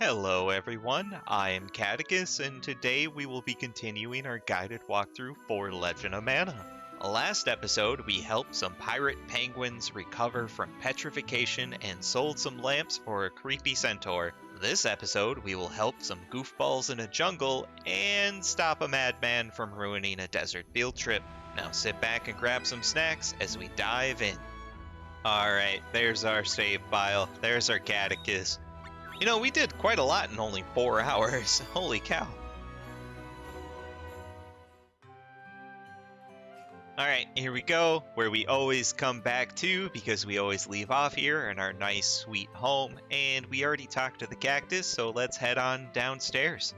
Hello everyone, I am Catechus, and today we will be continuing our guided walkthrough for Legend of Mana. Last episode, we helped some pirate penguins recover from petrification and sold some lamps for a creepy centaur. This episode, we will help some goofballs in a jungle and stop a madman from ruining a desert field trip. Now sit back and grab some snacks as we dive in. Alright, there's our save file, there's our Catechus. You know, we did quite a lot in only 4 hours. Holy cow. Alright, here we go, where we always come back to, because we always leave off here in our nice, sweet home. And we already talked to the cactus, so let's head on downstairs.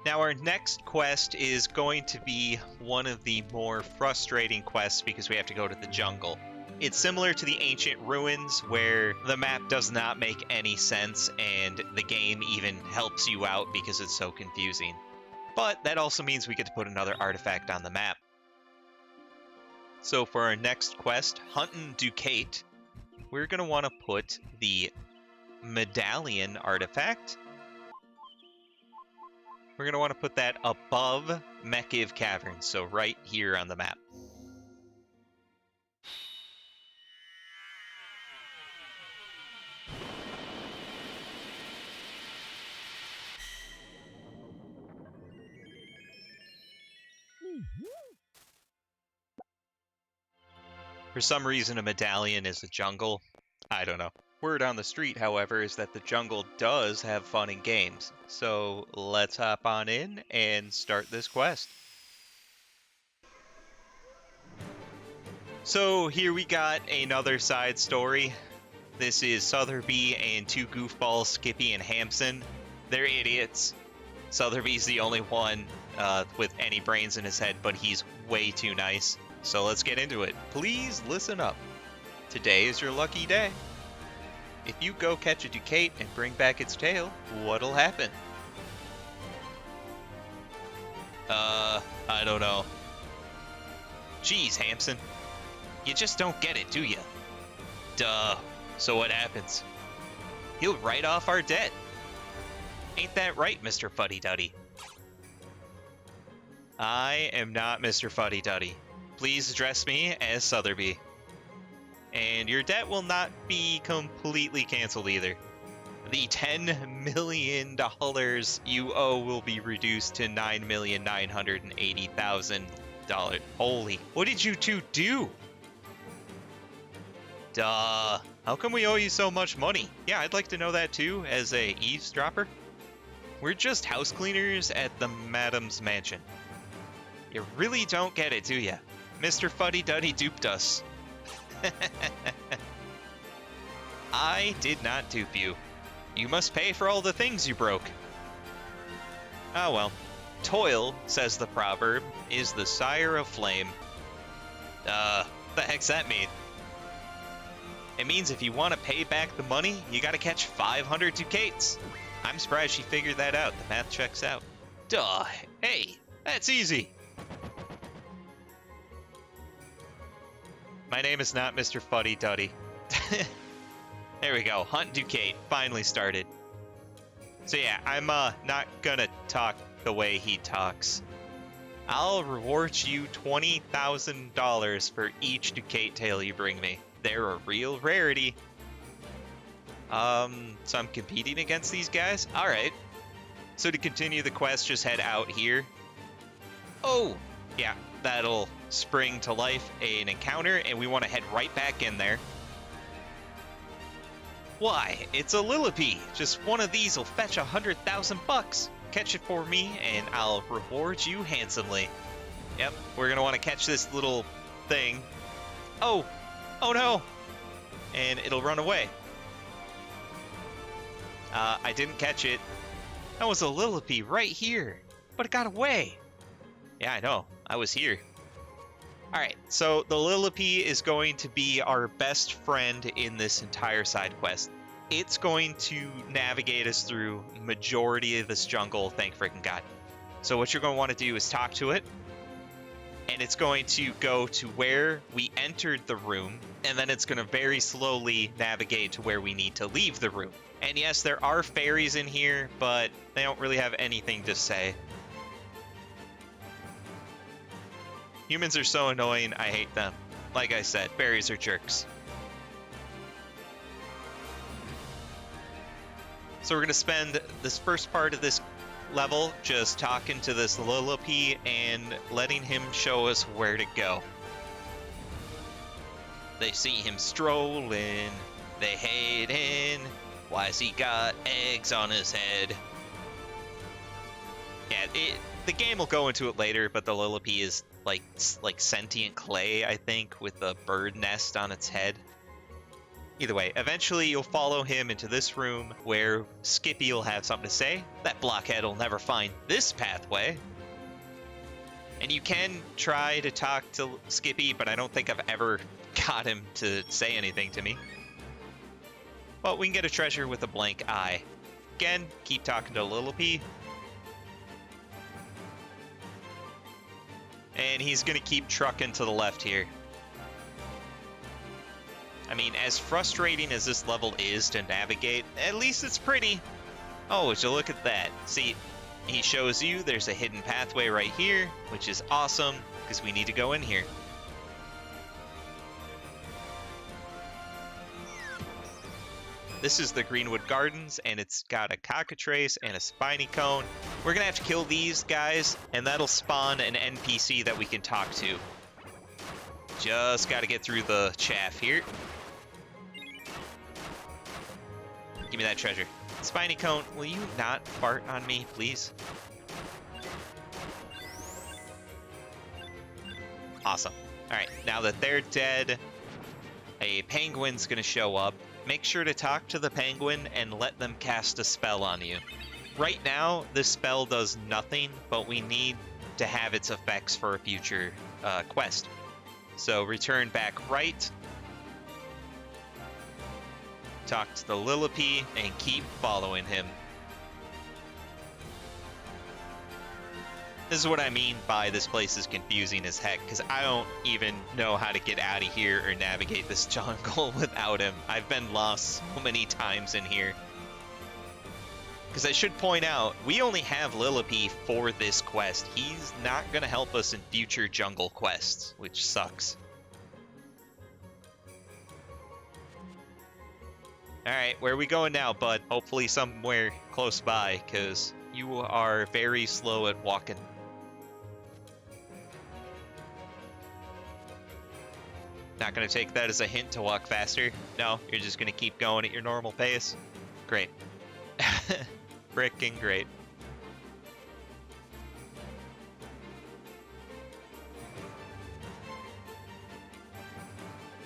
Now our next quest is going to be one of the more frustrating quests because we have to go to the jungle. It's similar to the ancient ruins where the map does not make any sense and the game even helps you out because it's so confusing. But that also means we get to put another artifact on the map. So for our next quest, Huntin Ducate, we're going to want to put the medallion artifact. We're going to want to put that above Mekiv Caverns, so right here on the map. For some reason, a medallion is a jungle. I don't know. Word on the street, however, is that the jungle does have fun and games. So let's hop on in and start this quest. So here we got another side story. This is Sotheby and two goofballs, Skippy and Hampson. They're idiots. Sotheby's the only one with any brains in his head, but he's way too nice. So let's get into it. Please listen up. Today is your lucky day. If you go catch a Ducate and bring back its tail, what'll happen? I don't know. Geez, Hampson. You just don't get it, do ya? Duh. So what happens? He'll write off our debt. Ain't that right, Mr. Fuddy-Duddy? I am not Mr. Fuddy-Duddy. Please address me as Sotheby. And your debt will not be completely canceled either. The $10 million you owe will be reduced to $9,980,000. Holy, what did you two do? Duh. How come we owe you so much money? Yeah, I'd like to know that too, as a eavesdropper. We're just house cleaners at the Madam's mansion. You really don't get it, do ya? Mr. Fuddy-Duddy duped us. I did not dupe you. You must pay for all the things you broke. Oh well. Toil, says the proverb, is the sire of flame. The heck's that mean? It means if you want to pay back the money, you gotta catch 500 Ducates. I'm surprised she figured that out. The math checks out. Duh. Hey, that's easy. My name is not Mr. Fuddy-Duddy. There we go. Hunt Ducate finally started. So yeah, I'm not gonna talk the way he talks. I'll reward you $20,000 for each Ducate tail you bring me. They're a real rarity. So I'm competing against these guys? Alright. So to continue the quest, just head out here. Oh! Yeah, that'll spring to life an encounter, and we want to head right back in there. Why, it's a Lillipede. Just one of these will fetch $100,000. Catch it for me, and I'll reward you handsomely. Yep, we're gonna want to catch this little thing. Oh! Oh no! And it'll run away. I didn't catch it. That was a Lillipede right here, but it got away. Yeah, I know. I was here. Alright, so the Lillipede is going to be our best friend in this entire side quest. It's going to navigate us through majority of this jungle, thank freaking God. So what you're going to want to do is talk to it, and it's going to go to where we entered the room, and then it's going to very slowly navigate to where we need to leave the room. And yes, there are fairies in here, but they don't really have anything to say. Humans are so annoying, I hate them. Like I said, fairies are jerks. So we're going to spend this first part of this level just talking to this Lillipede and letting him show us where to go. They see him strolling, they hate him. Why's he got eggs on his head? Yeah, the game will go into it later, but the Lillipede is like sentient clay, I think, with a bird nest on its head. Either way, eventually you'll follow him into this room where Skippy will have something to say. That blockhead will never find this pathway. And you can try to talk to Skippy, but I don't think I've ever got him to say anything to me. But we can get a treasure with a blank eye. Again, keep talking to Lillipede. And he's going to keep trucking to the left here. I mean, as frustrating as this level is to navigate, at least it's pretty. Oh, would you look at that. See, he shows you there's a hidden pathway right here, which is awesome, because we need to go in here. This is the Greenwood Gardens, and it's got a cockatrice and a spiny cone. We're going to have to kill these guys, and that'll spawn an NPC that we can talk to. Just got to get through the chaff here. Give me that treasure. Spiny cone, will you not fart on me, please? Awesome. Alright, now that they're dead, a penguin's gonna show up. Make sure to talk to the penguin and let them cast a spell on you. Right now, this spell does nothing, but we need to have its effects for a future quest. So return back right. Talk to the Lillipede and keep following him. This is what I mean by this place is confusing as heck, because I don't even know how to get out of here or navigate this jungle without him. I've been lost so many times in here. Because I should point out, we only have Lillipede for this quest. He's not going to help us in future jungle quests, which sucks. Alright, where are we going now, bud? Hopefully somewhere close by, because you are very slow at walking. Not going to take that as a hint to walk faster? No, you're just going to keep going at your normal pace? Great. Frickin' great.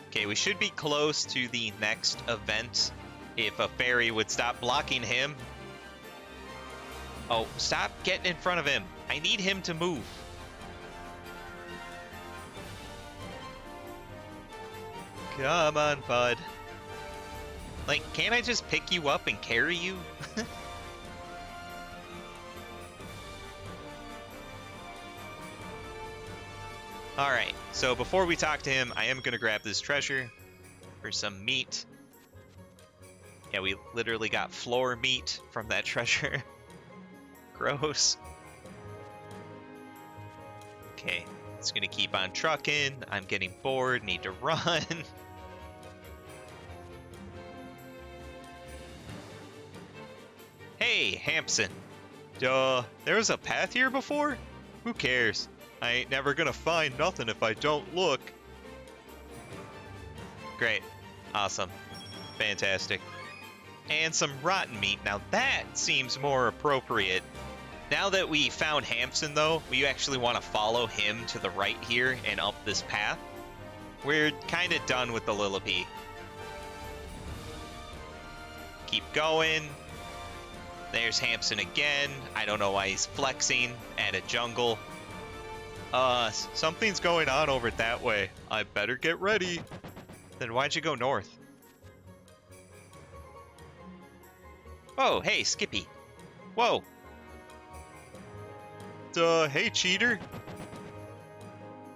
Okay, we should be close to the next event. If a fairy would stop blocking him. Oh, stop getting in front of him. I need him to move. Come on, bud. Like, can't I just pick you up and carry you? Alright, so before we talk to him, I am going to grab this treasure for some meat. Yeah, we literally got floor meat from that treasure. Gross. Okay, it's going to keep on trucking. I'm getting bored, need to run. Hey, Hampson. Duh, there was a path here before? Who cares? I ain't never gonna find nothing if I don't look. Great. Awesome. Fantastic. And some rotten meat. Now that seems more appropriate. Now that we found Hampson, though, we actually want to follow him to the right here and up this path. We're kind of done with the Lillipede. Keep going. There's Hampson again. I don't know why he's flexing at a jungle. Something's going on over that way. I better get ready. Then why'd you go north? Oh, hey, Skippy. Whoa. Hey, cheater.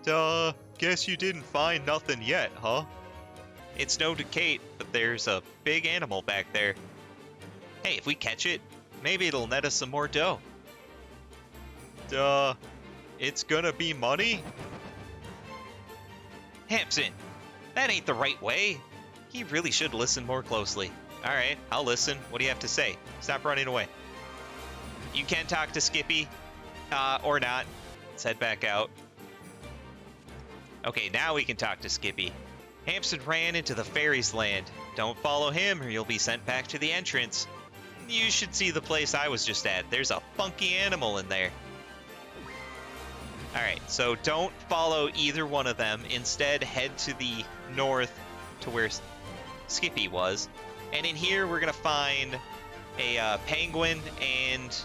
Guess you didn't find nothing yet, huh? It's no Decate, but there's a big animal back there. Hey, if we catch it, maybe it'll net us some more dough. It's gonna be money? Hampson, that ain't the right way. He really should listen more closely. Alright, I'll listen. What do you have to say? Stop running away. You can talk to Skippy. Or not. Let's head back out. Okay, now we can talk to Skippy. Hampson ran into the fairies' land. Don't follow him or you'll be sent back to the entrance. You should see the place I was just at. There's a funky animal in there. Alright, so don't follow either one of them. Instead, head to the north to where Skippy was. And in here, we're going to find a penguin and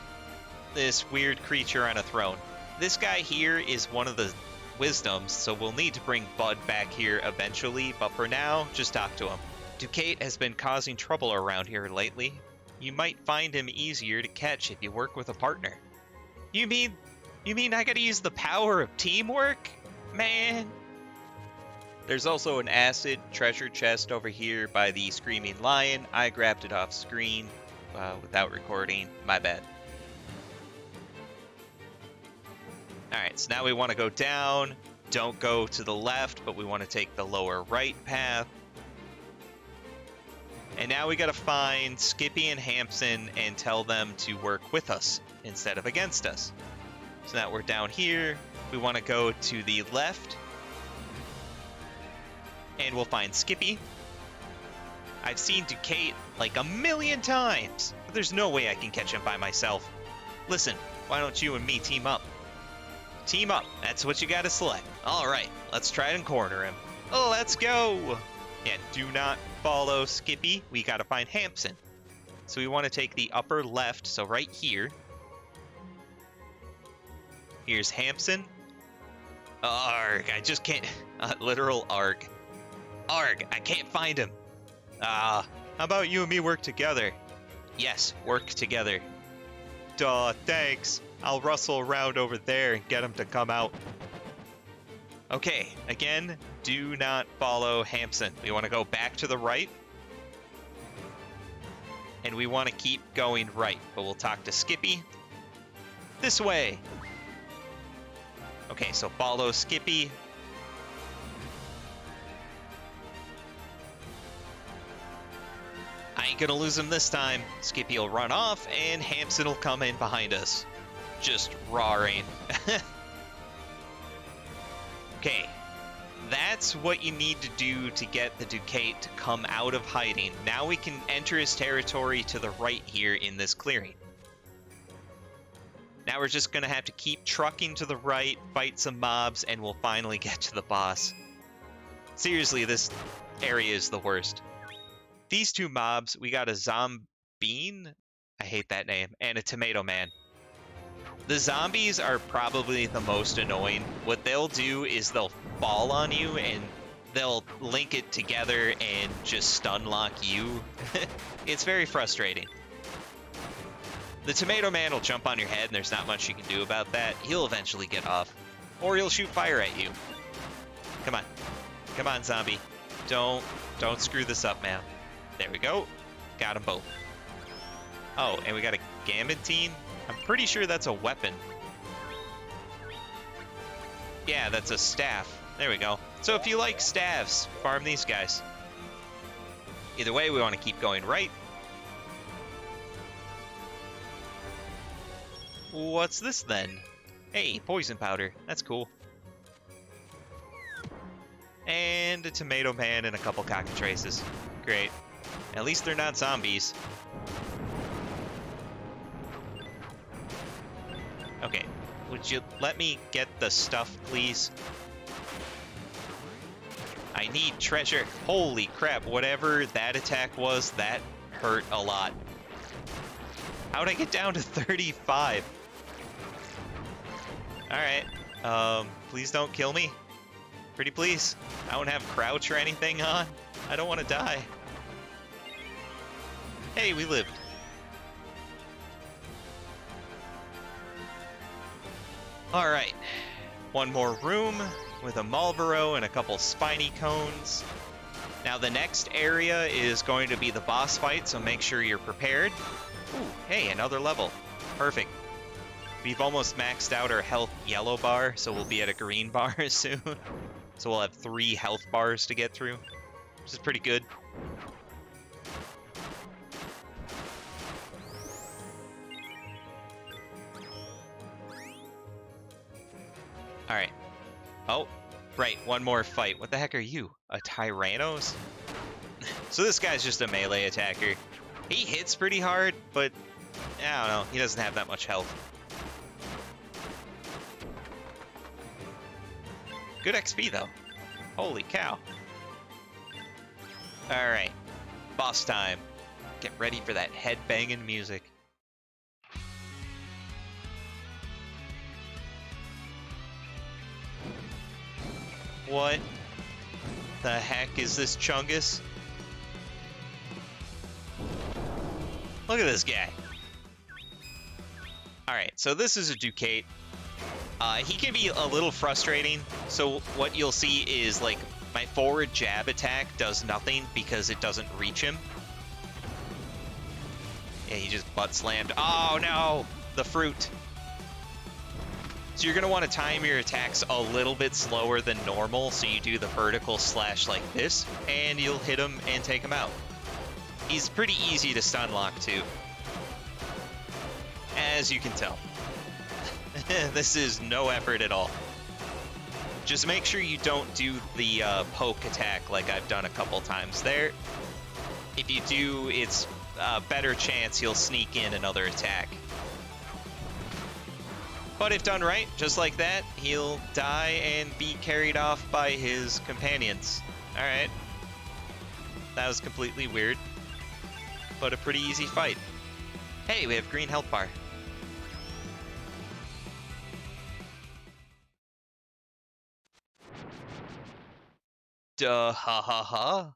this weird creature on a throne. This guy here is one of the wisdoms, so we'll need to bring Bud back here eventually, but for now, just talk to him. Ducate has been causing trouble around here lately. You might find him easier to catch if you work with a partner. You mean I gotta use the power of teamwork? Man. There's also an acid treasure chest over here by the Screaming Lion. I grabbed it off screen without recording. My bad. Alright, so now we want to go down. Don't go to the left, but we want to take the lower right path. And now we gotta find Skippy and Hampson and tell them to work with us instead of against us. So now we're down here. We want to go to the left. And we'll find Skippy. I've seen Ducate like a million times, but there's no way I can catch him by myself. Listen, why don't you and me team up? Team up, that's what you gotta select. Alright, let's try and corner him. Oh, let's go! Yeah, do not follow Skippy. We gotta find Hampson. So we want to take the upper left, so right here. Here's Hampson. Arg, I just can't... literal arg. Arg, I can't find him. How about you and me work together? Yes, work together. Duh, thanks. I'll rustle around over there and get him to come out. Okay, again, do not follow Hampson. We want to go back to the right. And we want to keep going right, but we'll talk to Skippy. This way. Okay, so follow Skippy. I ain't gonna lose him this time. Skippy will run off, and Hampson will come in behind us. Just roaring. Okay, that's what you need to do to get the Ducate to come out of hiding. Now we can enter his territory to the right here in this clearing. Now we're just gonna have to keep trucking to the right, fight some mobs, and we'll finally get to the boss. Seriously, this area is the worst. These two mobs, we got a Zombine, I hate that name, and a Tomato Man. The zombies are probably the most annoying. What they'll do is they'll fall on you and they'll link it together and just stun lock you. It's very frustrating. The Tomato Man will jump on your head and there's not much you can do about that. He'll eventually get off. Or he'll shoot fire at you. Come on. Come on, zombie. Don't screw this up, man. There we go. Got them both. Oh, and we got a Gambitine. I'm pretty sure that's a weapon. Yeah, that's a staff. There we go. So if you like staves, farm these guys. Either way, we want to keep going right. What's this then? Hey, poison powder. That's cool. And a Tomato Man and a couple cockatrices. Great. At least they're not zombies. Okay, would you let me get the stuff, please? I need treasure. Holy crap, whatever that attack was, that hurt a lot. How'd I get down to 35? Alright, please don't kill me. Pretty please. I don't have crouch or anything on. I don't want to die. Hey, we lived. Alright. One more room. with a Marlboro and a couple spiny cones. Now the next area is going to be the boss fight, so make sure you're prepared. Ooh, hey, another level. Perfect. We've almost maxed out our health yellow bar, so we'll be at a green bar soon. So we'll have 3 health bars to get through, which is pretty good. Alright. Oh, right, one more fight. What the heck are you? A Tyrannos? So this guy's just a melee attacker. He hits pretty hard, but I don't know, he doesn't have that much health. Good XP though. Holy cow. Alright, boss time. Get ready for that head-banging music. What the heck is this Chungus? Look at this guy. Alright, so this is a Ducate. He can be a little frustrating. So what you'll see is, like, my forward jab attack does nothing because it doesn't reach him. Yeah, he just butt slammed. Oh no! The fruit. So you're going to want to time your attacks a little bit slower than normal, so you do the vertical slash like this, and you'll hit him and take him out. He's pretty easy to stun lock too, as you can tell. This is no effort at all. Just make sure you don't do the poke attack like I've done a couple times there. If you do, it's a better chance he'll sneak in another attack. But if done right, just like that, he'll die and be carried off by his companions. Alright. That was completely weird, but a pretty easy fight. Hey, we have green health bar. Duh, ha ha ha.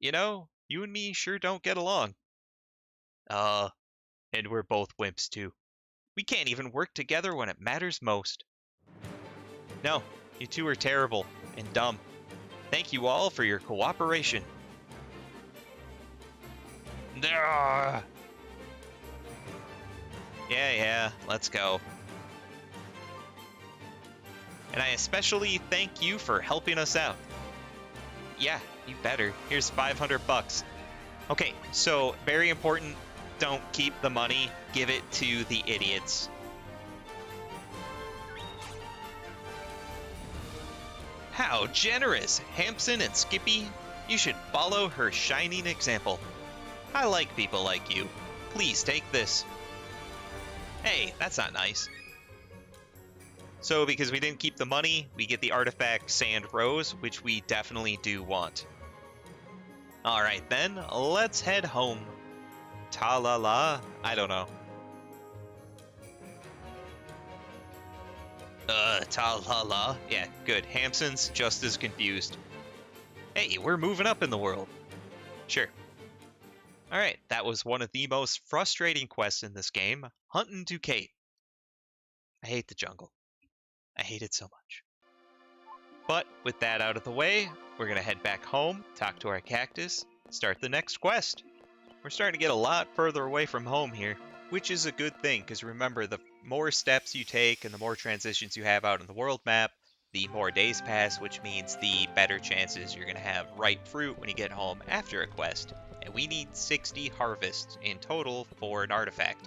You know, you and me sure don't get along. And we're both wimps too. We can't even work together when it matters most. No, you two are terrible and dumb. Thank you all for your cooperation. Yeah, let's go. And I especially thank you for helping us out. Yeah, you better. Here's 500 bucks. Okay, so very important, don't keep the money, give it to the idiots. How generous, Hampson and Skippy. You should follow her shining example. I like people like you. Please take this. Hey, that's not nice. So because we didn't keep the money, we get the artifact Sand Rose, which we definitely do want. Alright then, let's head home. Ta-la-la? I don't know. Ta-la-la? Yeah, good. Hampson's just as confused. Hey, we're moving up in the world. Sure. Alright, that was one of the most frustrating quests in this game, Huntin' Ducate. I hate the jungle. I hate it so much. But with that out of the way, we're going to head back home, talk to our cactus, start the next quest. We're starting to get a lot further away from home here, which is a good thing, because remember, the more steps you take and the more transitions you have out on the world map, the more days pass, which means the better chances you're going to have ripe fruit when you get home after a quest. And we need 60 harvests in total for an artifact.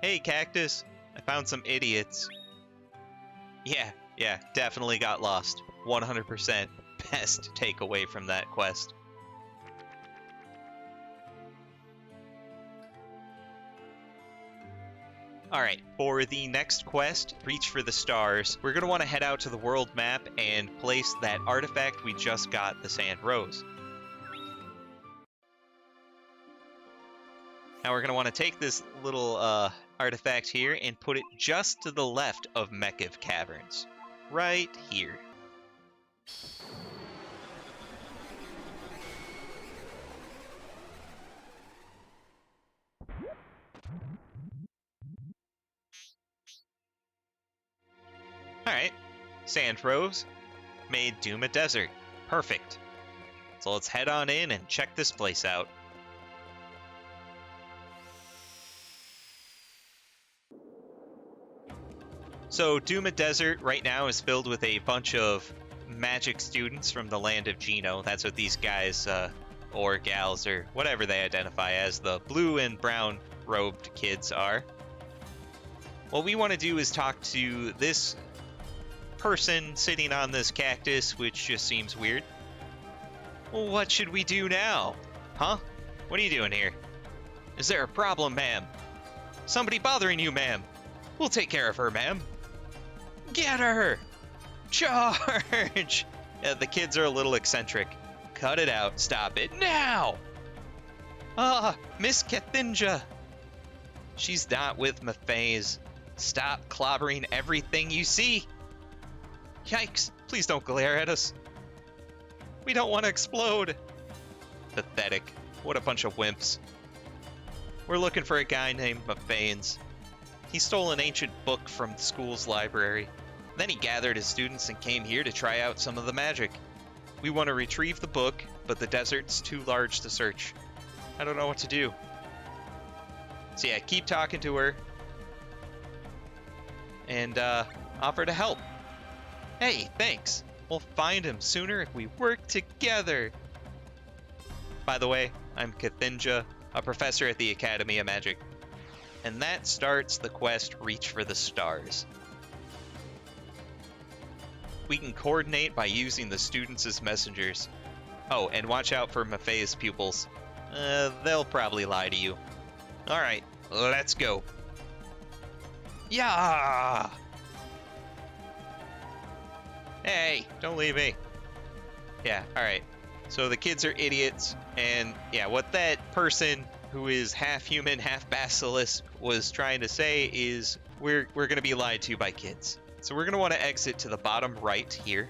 Hey, cactus! I found some idiots. Yeah, definitely got lost. 100% best takeaway from that quest. Alright, for the next quest, Reach for the Stars, we're going to want to head out to the world map and place that artifact we just got, the Sand Rose. Now we're going to want to take this little artifact here and put it just to the left of Mekiv Caverns. Right here. Alright, Sand Rose. made Doom a desert. Perfect. So let's head on in and check this place out. So Doom Desert right now is filled with a bunch of magic students from the land of Geno. That's what these guys, or gals, or whatever they identify as, the blue and brown robed kids are. What we want to do is talk to this person sitting on this cactus, which just seems weird. Well, what should we do now? Huh? What are you doing here? Is there a problem, ma'am? Somebody bothering you, ma'am? We'll take care of her, ma'am. Get her! Charge! Yeah, the kids are a little eccentric. Cut it out. Stop it now! Miss Kethinja. She's not with Maphase. Stop clobbering everything you see. Yikes, please don't glare at us. We don't want to explode. Pathetic. What a bunch of wimps. We're looking for a guy named Maphase. He stole an ancient book from the school's library. Then he gathered his students and came here to try out some of the magic. We want to retrieve the book, but the desert's too large to search. I don't know what to do. So yeah, keep talking to her. And offer to help. Hey, thanks. We'll find him sooner if we work together. By the way, I'm Kethinja, a professor at the Academy of Magic. And that starts the quest Reach for the Stars. We can coordinate by using the students as messengers. Oh, and watch out for Maphase pupils. They'll probably lie to you. Alright, let's go. Yeah! Hey, don't leave me. Yeah, alright. So the kids are idiots, and yeah, what that person who is half human, half basilisk was trying to say is we're going to be lied to by kids. So we're going to want to exit to the bottom right here.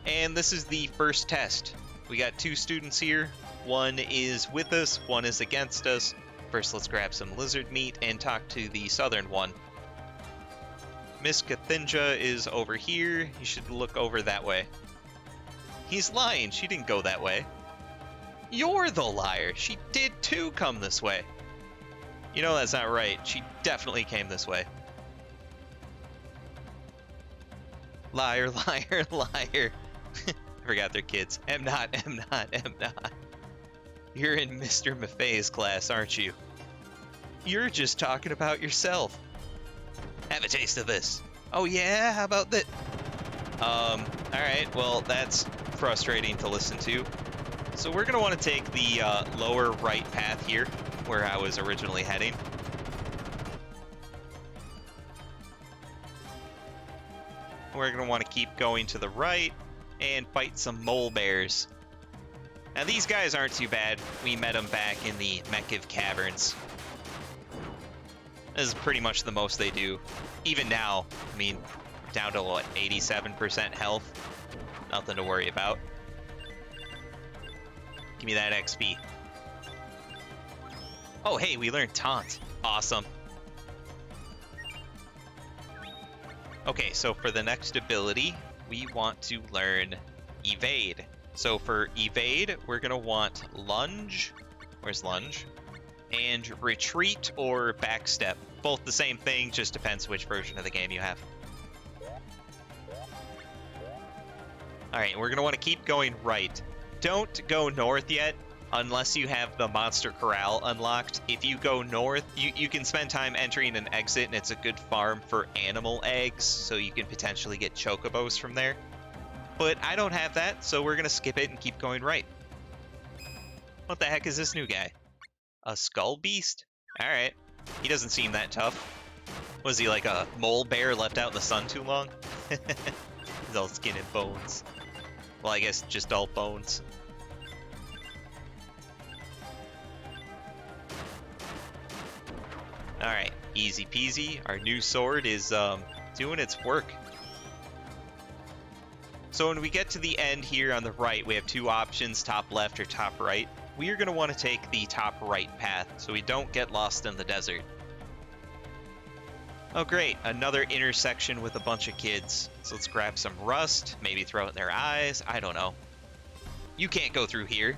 And this is the first test. We got 2 students here. One is with us, one is against us. First, let's grab some lizard meat and talk to the southern one. Miss Kethinja is over here. You should look over that way. He's lying. She didn't go that way. You're the liar. She did too come this way. You know that's not right. She definitely came this way. Liar, liar, liar. I forgot they're kids. Am not. You're in Mr. Maphay's class, aren't you? You're just talking about yourself. Have a taste of this. Oh yeah? How about that? Alright, well, that's frustrating to listen to. So we're going to want to take the lower right path here, where I was originally heading. We're going to want to keep going to the right and fight some mole bears. Now these guys aren't too bad. We met them back in the Mekiv caverns. This is pretty much the most they do. Even now, I mean, down to what, 87% health? Nothing to worry about. Give me that XP. Oh, hey, we learned Taunt. Awesome. Okay, so for the next ability, we want to learn Evade. So for Evade, we're going to want Lunge. Where's Lunge? And Retreat or Backstep. Both the same thing, just depends which version of the game you have. Alright, we're going to want to keep going right. Don't go north yet, unless you have the Monster Corral unlocked. If you go north, you can spend time entering an exit, and it's a good farm for animal eggs, so you can potentially get chocobos from there. But I don't have that, so we're going to skip it and keep going right. What the heck is this new guy? A skull beast? Alright. He doesn't seem that tough. Was he like a mole bear left out in the sun too long? He's all skin and bones. Well, I guess just all bones. Alright, easy peasy. Our new sword is doing its work. So when we get to the end here on the right, we have 2 options, top left or top right. We are going to want to take the top right path so we don't get lost in the desert. Oh great, another intersection with a bunch of kids. So let's grab some rust, maybe throw it in their eyes, I don't know. You can't go through here.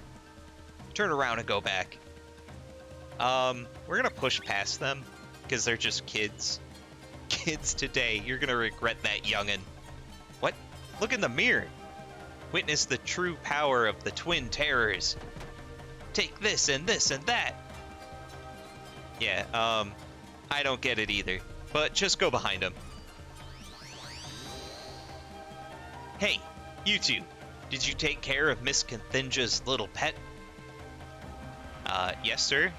Turn around and go back. We're gonna push past them, because they're just kids. Kids today, you're gonna regret that, youngin'. What? Look in the mirror. Witness the true power of the twin terrors. Take this and this and that. Yeah, I don't get it either. But just go behind him. Hey, you two. Did you take care of Miss Cathinja's little pet? Yes, sir.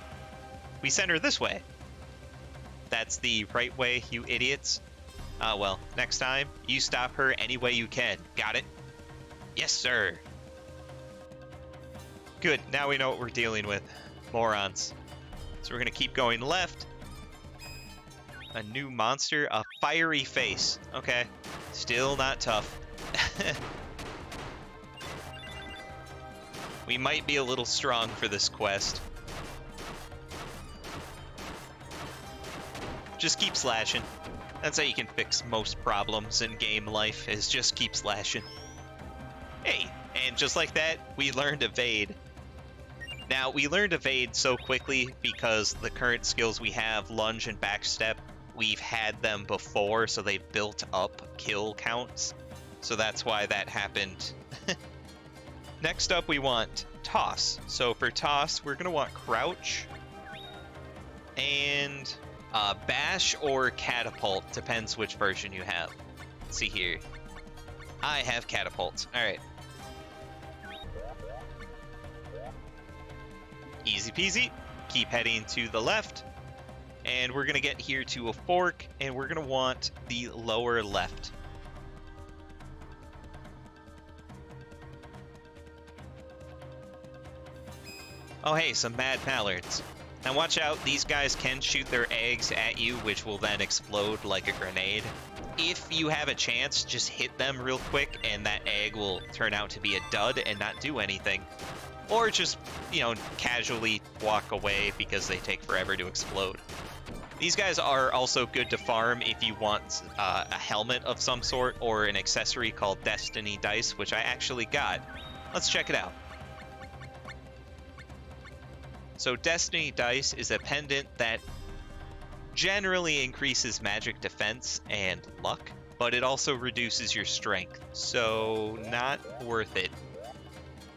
We sent her this way. That's the right way, you idiots. Well, next time, you stop her any way you can. Got it? Yes, sir. Good, now we know what we're dealing with. Morons. So we're gonna keep going left. A new monster, a fiery face. Okay, still not tough. We might be a little strong for this quest. Just keep slashing. That's how you can fix most problems in game life, is just keep slashing. Hey, and just like that, we learned Evade. Now, we learned Evade so quickly because the current skills we have, Lunge and Backstep, we've had them before, so they built up kill counts. So that's why that happened. Next up, we want Toss. So for Toss, we're going to want Crouch and Bash or Catapult. Depends which version you have. Let's see here. I have Catapult. All right. Easy peasy. Keep heading to the left. And we're going to get here to a fork, and we're going to want the lower left. Oh hey, some mad mallards. Now watch out, these guys can shoot their eggs at you, which will then explode like a grenade. If you have a chance, just hit them real quick, and that egg will turn out to be a dud and not do anything. Or just, you know, casually walk away because they take forever to explode. These guys are also good to farm if you want a helmet of some sort or an accessory called Destiny Dice, which I actually got. Let's check it out. So Destiny Dice is a pendant that generally increases magic defense and luck, but it also reduces your strength, so not worth it.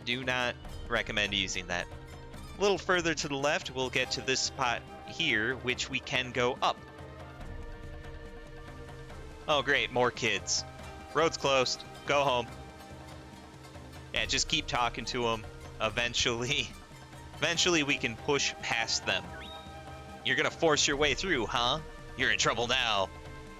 Do not recommend using that. A little further to the left, we'll get to this spot here, which we can go up. Oh great, more kids. Road's closed. Go home. Yeah, just keep talking to them. Eventually we can push past them. You're gonna force your way through, huh? You're in trouble now.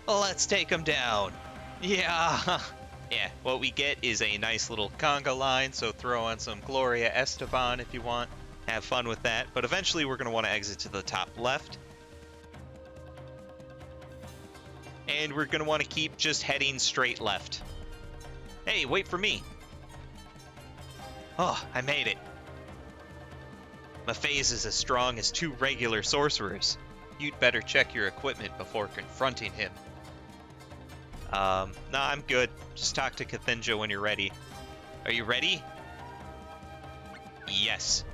Let's take them down. Yeah. Yeah, what we get is a nice little conga line, so throw on some Gloria Esteban if you want. Have fun with that, but eventually we're going to want to exit to the top left. And we're going to want to keep just heading straight left. Hey, wait for me. Oh, I made it. My phase is as strong as 2 regular sorcerers. You'd better check your equipment before confronting him. Nah, I'm good. Just talk to Cathinja when you're ready. Are you ready? Yes.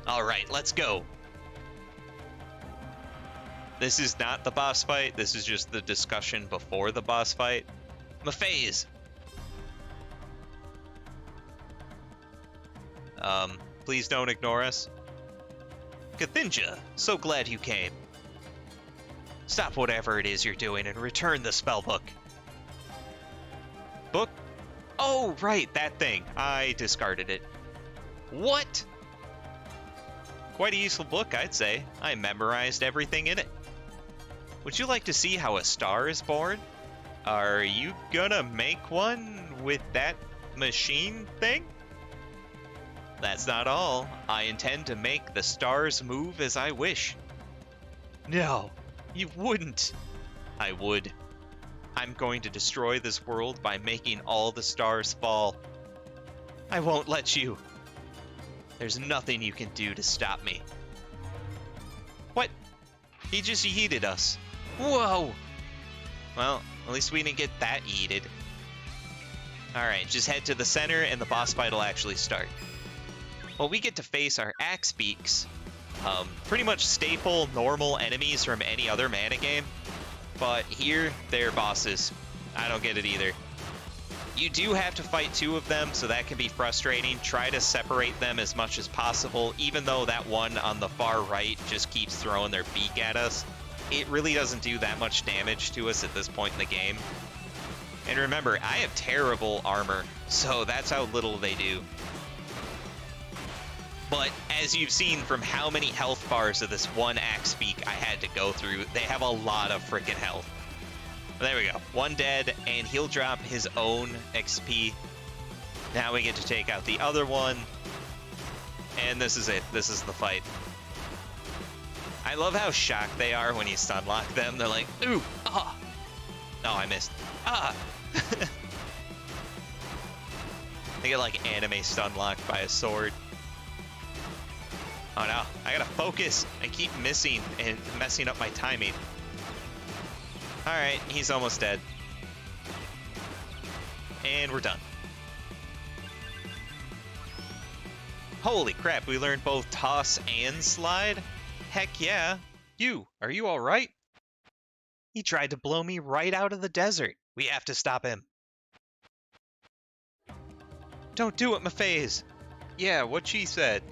Alright, let's go. This is not the boss fight, this is just the discussion before the boss fight. Maphase! Please don't ignore us. Cathinja, so glad you came. Stop whatever it is you're doing and return the spellbook. Book? Oh, right, that thing. I discarded it. What? Quite a useful book, I'd say. I memorized everything in it. Would you like to see how a star is born? Are you gonna make one with that machine thing? That's not all. I intend to make the stars move as I wish. No, you wouldn't. I would. I'm going to destroy this world by making all the stars fall. I won't let you. There's nothing you can do to stop me. What? He just yeeted us. Whoa! Well, at least we didn't get that yeeted. Alright, just head to the center and the boss fight will actually start. Well, we get to face our Axe Beaks. Pretty much staple, normal enemies from any other mana game. But here, they're bosses. I don't get it either. You do have to fight two of them, so that can be frustrating. Try to separate them as much as possible, even though that one on the far right just keeps throwing their beak at us. It really doesn't do that much damage to us at this point in the game. And remember, I have terrible armor, so that's how little they do. But as you've seen from how many health bars of this one Axe Beak I had to go through, they have a lot of freaking health. There we go. One dead, and he'll drop his own XP. Now we get to take out the other one. And this is it. This is the fight. I love how shocked they are when you stunlock them. They're like, ooh, ah. No, I missed. Ah. They get like anime stunlocked by a sword. Oh no, I gotta focus. I keep missing and messing up my timing. Alright, he's almost dead. And we're done. Holy crap, we learned both toss and slide? Heck yeah. Are you alright? He tried to blow me right out of the desert. We have to stop him. Don't do it, Maphase. Yeah, what she said.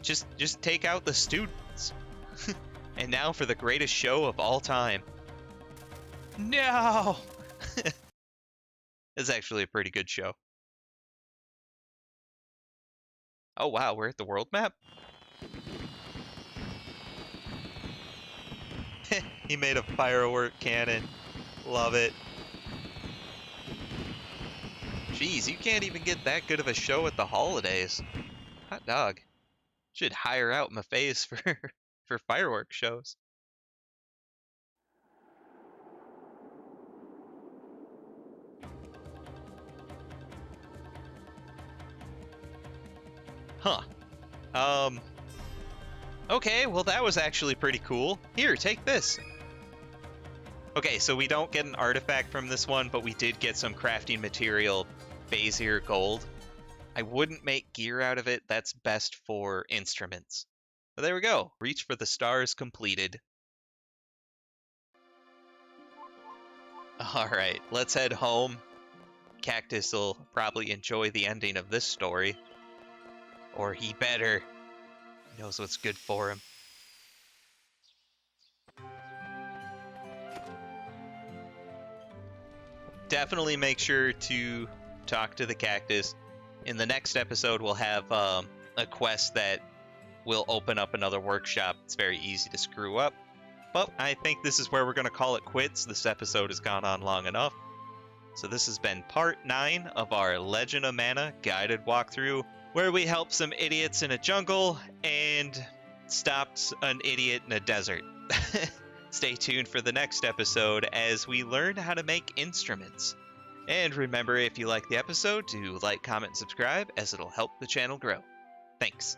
Just take out the students. And now for the greatest show of all time. No! It's actually a pretty good show. Oh wow, we're at the world map? He made a firework cannon. Love it. Jeez, you can't even get that good of a show at the holidays. Hot dog. Should hire out Maphase for firework shows. Huh. Okay, well that was actually pretty cool. Here, take this. Okay, so we don't get an artifact from this one, but we did get some crafting material, Phasier gold. I wouldn't make gear out of it. That's best for instruments. But there we go. Reach for the stars completed. Alright, let's head home. Cactus will probably enjoy the ending of this story. Or he better. He knows what's good for him. Definitely make sure to talk to the cactus. In the next episode, we'll have a quest that will open up another workshop. It's very easy to screw up. But I think this is where we're going to call it quits. This episode has gone on long enough. So this has been part 9 of our Legend of Mana guided walkthrough, where we helped some idiots in a jungle and stopped an idiot in a desert. Stay tuned for the next episode as we learn how to make instruments. And remember, if you like the episode, to like, comment, and subscribe, as it'll help the channel grow. Thanks.